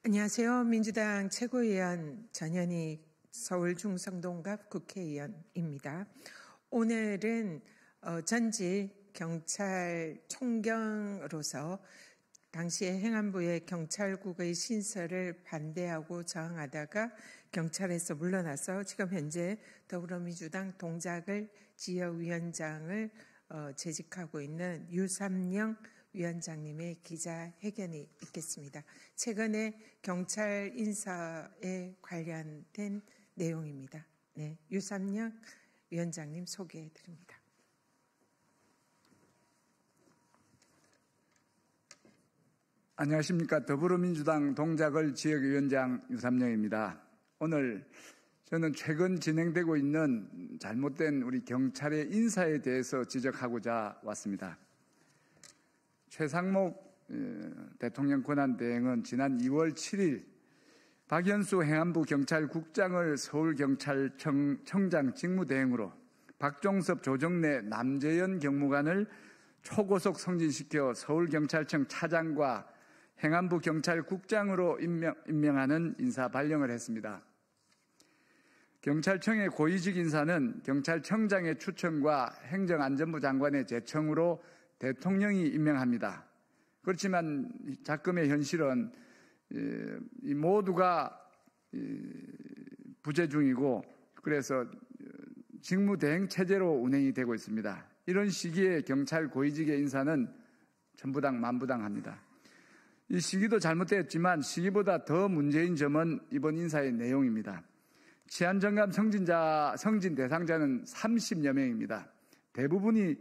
안녕하세요. 민주당 최고위원 전현희 서울 중성동갑 국회의원입니다. 오늘은 전직 경찰총경으로서 당시에 행안부의 경찰국의 신설을 반대하고 저항하다가 경찰에서 물러나서 지금 현재 더불어민주당 동작을 지역위원장을 재직하고 있는 유삼영 위원장님의 기자회견이 있겠습니다. 최근에 경찰 인사에 관련된 내용입니다. 네, 유삼영 위원장님 소개해 드립니다. 안녕하십니까. 더불어민주당 동작을 지역위원장 유삼영입니다. 오늘 저는 최근 진행되고 있는 잘못된 우리 경찰의 인사에 대해서 지적하고자 왔습니다. 최상목 대통령 권한대행은 지난 2월 7일 박현수 행안부 경찰국장을 서울경찰청장 직무대행으로 박종섭 조정래 남재현 경무관을 초고속 승진시켜 서울경찰청 차장과 행안부 경찰국장으로 임명하는 인사 발령을 했습니다. 경찰청의 고위직 인사는 경찰청장의 추천과 행정안전부 장관의 제청으로 대통령이 임명합니다. 그렇지만 작금의 현실은 이 모두가 부재 중이고 그래서 직무대행 체제로 운행이 되고 있습니다. 이런 시기에 경찰 고위직의 인사는 천부당 만부당합니다. 이 시기도 잘못되었지만 시기보다 더 문제인 점은 이번 인사의 내용입니다. 치안정감 승진 대상자는 30여 명입니다. 대부분이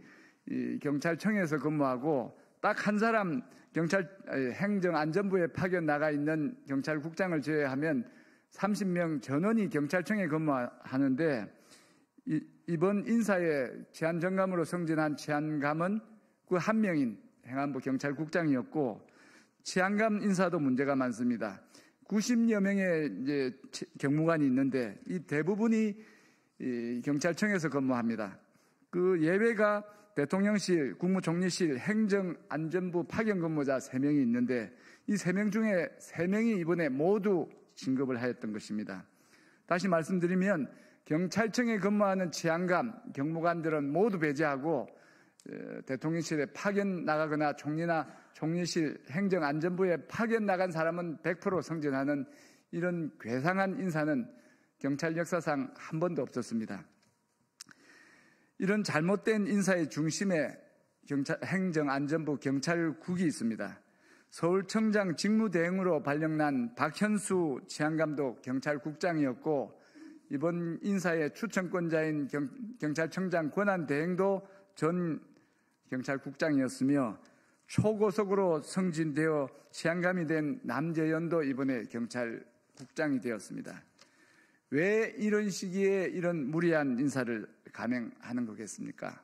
경찰청에서 근무하고 딱 한 사람 행정안전부에 파견 나가 있는 경찰국장을 제외하면 30명 전원이 경찰청에 근무하는데 이번 인사에 치안정감으로 승진한 치안감은 그 한 명인 행안부 경찰국장이었고 치안감 인사도 문제가 많습니다. 90여 명의 이제 경무관이 있는데 이 대부분이 경찰청에서 근무합니다. 그 예외가 대통령실, 국무총리실, 행정안전부 파견 근무자 3명이 있는데 이 3명 중에 3명이 이번에 모두 진급을 하였던 것입니다. 다시 말씀드리면 경찰청에 근무하는 치안감, 경무관들은 모두 배제하고 대통령실에 파견 나가거나 총리나 총리실, 행정안전부에 파견 나간 사람은 100% 승진하는 이런 괴상한 인사는 경찰 역사상 한 번도 없었습니다. 이런 잘못된 인사의 중심에 행정안전부 경찰국이 있습니다. 서울청장 직무대행으로 발령난 박현수 치안감독 경찰국장이었고 이번 인사의 추천권자인 경찰청장 권한대행도 전 경찰국장이었으며 초고속으로 승진되어 치안감이 된 남재현도 이번에 경찰국장이 되었습니다. 왜 이런 시기에 이런 무리한 인사를 감행하는 거겠습니까?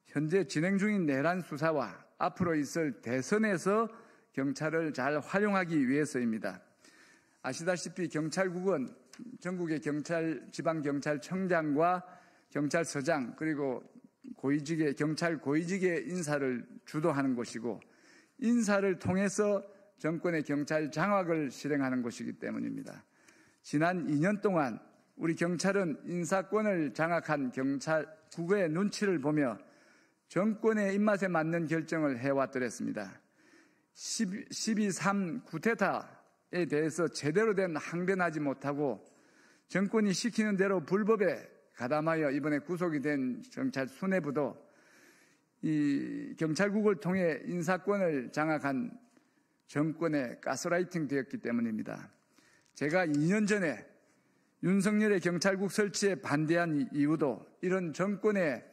현재 진행 중인 내란 수사와 앞으로 있을 대선에서 경찰을 잘 활용하기 위해서입니다. 아시다시피 경찰국은 전국의 지방경찰청장과 경찰서장 그리고 경찰 고위직의 인사를 주도하는 곳이고 인사를 통해서 정권의 경찰 장악을 실행하는 곳이기 때문입니다. 지난 2년 동안 우리 경찰은 인사권을 장악한 경찰국의 눈치를 보며 정권의 입맛에 맞는 결정을 해왔더랬습니다. 12.3 쿠데타에 대해서 제대로 된 항변하지 못하고 정권이 시키는 대로 불법에 가담하여 이번에 구속이 된 경찰 수뇌부도 이 경찰국을 통해 인사권을 장악한 정권의 가스라이팅 되었기 때문입니다. 제가 2년 전에 윤석열의 경찰국 설치에 반대한 이유도 이런 정권의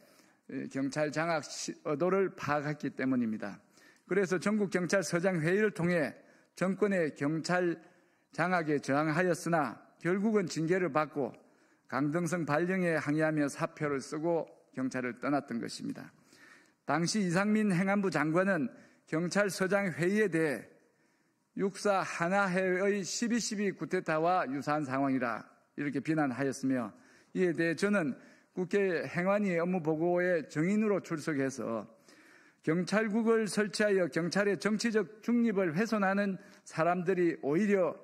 경찰 장악 의도를 파악했기 때문입니다. 그래서 전국경찰서장 회의를 통해 정권의 경찰 장악에 저항하였으나 결국은 징계를 받고 강등성 발령에 항의하며 사표를 쓰고 경찰을 떠났던 것입니다. 당시 이상민 행안부 장관은 경찰서장 회의에 대해 육사 하나회의 12.12 쿠데타와 유사한 상황이라 이렇게 비난하였으며 이에 대해 저는 국회 행안위 업무보고에 정인으로 출석해서 경찰국을 설치하여 경찰의 정치적 중립을 훼손하는 사람들이 오히려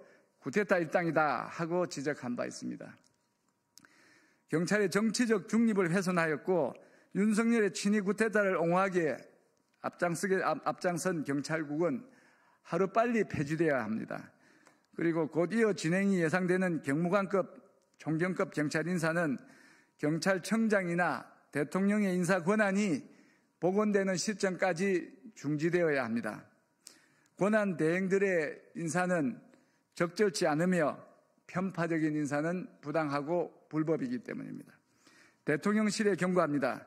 쿠데타 일당이다 하고 지적한 바 있습니다. 경찰의 정치적 중립을 훼손하였고 윤석열의 친위 쿠데타를 옹호하기에 앞장선 경찰국은 하루빨리 폐지되어야 합니다. 그리고 곧 이어 진행이 예상되는 경무관급, 총경급 경찰 인사는 경찰청장이나 대통령의 인사 권한이 복원되는 시점까지 중지되어야 합니다. 권한 대행들의 인사는 적절치 않으며 편파적인 인사는 부당하고 불법이기 때문입니다. 대통령실에 경고합니다.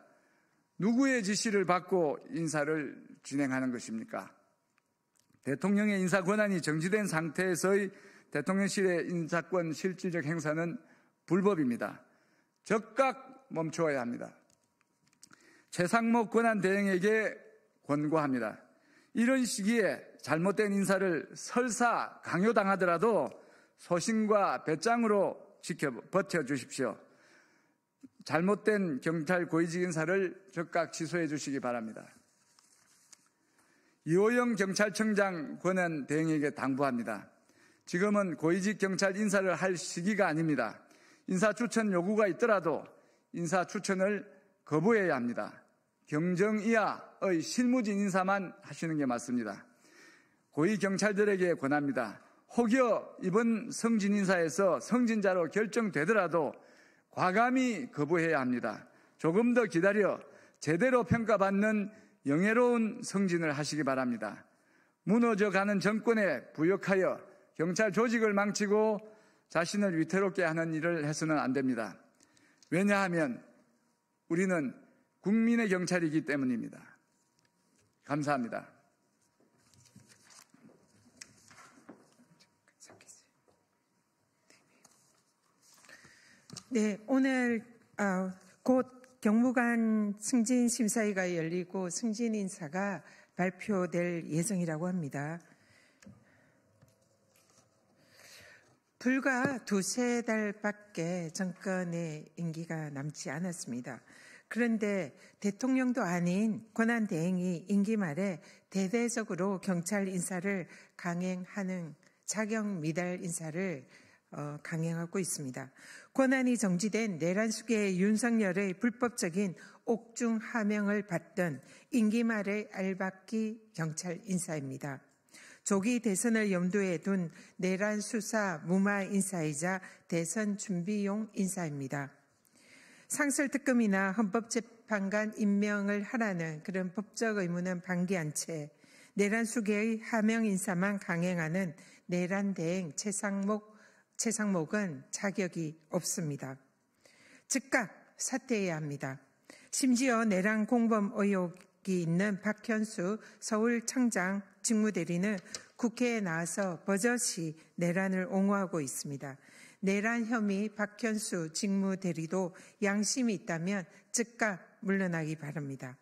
누구의 지시를 받고 인사를 진행하는 것입니까? 대통령의 인사 권한이 정지된 상태에서의 대통령실의 인사권 실질적 행사는 불법입니다. 즉각 멈추어야 합니다. 최상목 권한 대행에게 권고합니다. 이런 시기에 잘못된 인사를 설사 강요당하더라도 소신과 배짱으로 버텨주십시오. 잘못된 경찰 고위직 인사를 즉각 취소해 주시기 바랍니다. 이호영 경찰청장 권한 대행에게 당부합니다. 지금은 고위직 경찰 인사를 할 시기가 아닙니다. 인사 추천 요구가 있더라도 인사 추천을 거부해야 합니다. 경정 이하의 실무진 인사만 하시는 게 맞습니다. 고위 경찰들에게 권합니다. 혹여 이번 성진 인사에서 성진자로 결정되더라도 과감히 거부해야 합니다. 조금 더 기다려 제대로 평가받는 영예로운 성진을 하시기 바랍니다. 무너져가는 정권에 부역하여 경찰 조직을 망치고 자신을 위태롭게 하는 일을 해서는 안 됩니다. 왜냐하면 우리는 국민의 경찰이기 때문입니다. 감사합니다. 네, 오늘 곧 경무관 승진 심사위가 열리고 승진 인사가 발표될 예정이라고 합니다. 불과 두세 달밖에 정권의 임기가 남지 않았습니다. 그런데 대통령도 아닌 권한 대행이 임기 말에 대대적으로 경찰 인사를 강행하는 자격 미달 인사를 강행하고 있습니다. 권한이 정지된 내란수계의 윤석열의 불법적인 옥중 하명을 받던 임기 말의 알박기 경찰 인사입니다. 조기 대선을 염두에 둔 내란 수사 무마 인사이자 대선 준비용 인사입니다. 상설특검이나 헌법재판관 임명을 하라는 그런 법적 의무는 방기한 채 내란 수계의 하명 인사만 강행하는 내란 대행 최상목은 자격이 없습니다. 즉각 사퇴해야 합니다. 심지어 내란 공범 의혹이 있는 박현수 서울청장 직무대리는 국회에 나와서 버젓이 내란을 옹호하고 있습니다. 내란 혐의 박현수 직무대리도 양심이 있다면 즉각 물러나기 바랍니다.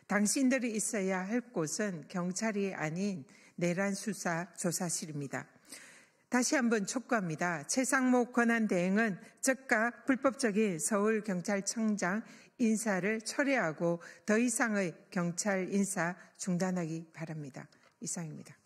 당신들이 있어야 할 곳은 경찰이 아닌 내란 수사 조사실입니다. 다시 한번 촉구합니다. 최상목 권한대행은 즉각 불법적인 서울경찰청장 인사를 철회하고 더 이상의 경찰 인사 중단하기 바랍니다. 이상입니다.